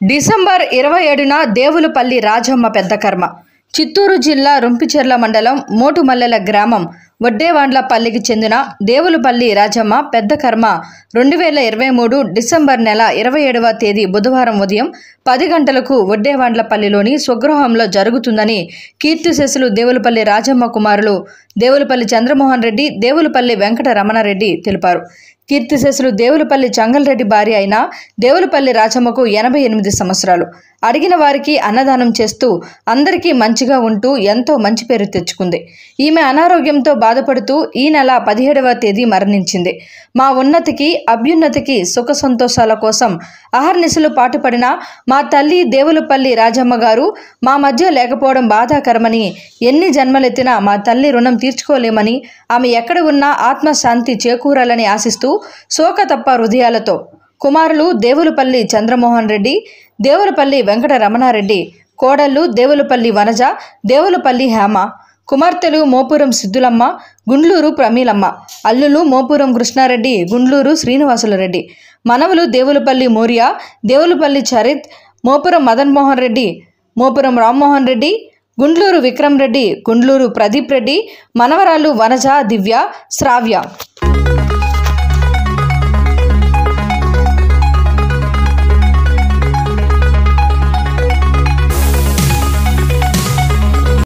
December 27న Devulapalli Rajamma పెద్దకర్మ. Chittoor జిల్లా రుంపిచెర్ల మండలం మోటుమల్లెల గ్రామం వడ్డేవాండ్లపల్లికి చెందిన దేవులపల్లి రాజమ్మ పెద్దకర్మ 2023 డిసెంబర్ నెల 27వ తేదీ బుధవారం ఉదయం 10 గంటలకు వడ్డేవాండ్లపల్లిలోని స్వగృహంలో జరుగుతుందని కీర్తిశేషులు దేవులపల్లి రాజమ్మ కుమారులు దేవులపల్లి చంద్రమోహన్ రెడ్డి, దేవులపల్లి వెంకట రమణారెడ్డి తెలిపారు. కీర్తిశేషులు దేవులపల్లి చంగల్రెడ్డి భార్య అయిన దేవులపల్లి రాజమ్మకు 88 సంవత్సరాలు. అడిగిన వారికి అన్నదానం చేస్తూ అందరికీ మంచిగా ఉంటూ ఎంతో మంచి పేరు తెచ్చుకుంది. ఈమె అనారోగ్యంతో బాధపడుతూ ఈ నెల 17వ తేదీ మరణించింది. మా ఉన్నతికి అభ్యున్నతికి సుఖ సంతోషాల కోసం అహర్నిశలు పాటుపడిన మా తల్లి దేవులపల్లి రాజమ్మ గారు మా మధ్య లేకపోవడం బాధాకరమని, ఎన్ని జన్మలెత్తినా మా తల్లి రుణం తీర్చుకోలేమని, ఆమె ఎక్కడ ఉన్నా ఆత్మశాంతి చేకూరాలని ఆశిస్తూ శోకతప్ప హృదయాలతో కుమారులు దేవులపల్లి చంద్రమోహన్ రెడ్డి, దేవులపల్లి వెంకట రమణారెడ్డి, కోడళ్ళు దేవులపల్లి వనజ, దేవులపల్లి హేమ, కుమార్తెలు మోపురం సిద్ధులమ్మ, గుండ్లూరు ప్రమీలమ్మ, అల్లులు మోపురం కృష్ణారెడ్డి, గుండ్లూరు శ్రీనివాసులరెడ్డి, మనవలు దేవులపల్లి మోరియా, దేవులపల్లి చరిత్, మోపురం మదన్మోహన్ రెడ్డి, మోపురం రామ్మోహన్ రెడ్డి, గుండ్లూరు విక్రమ్ రెడ్డి, గుండ్లూరు ప్రదీప్ రెడ్డి, మనవరాళ్ళు వనజ, దివ్య, శ్రావ్య.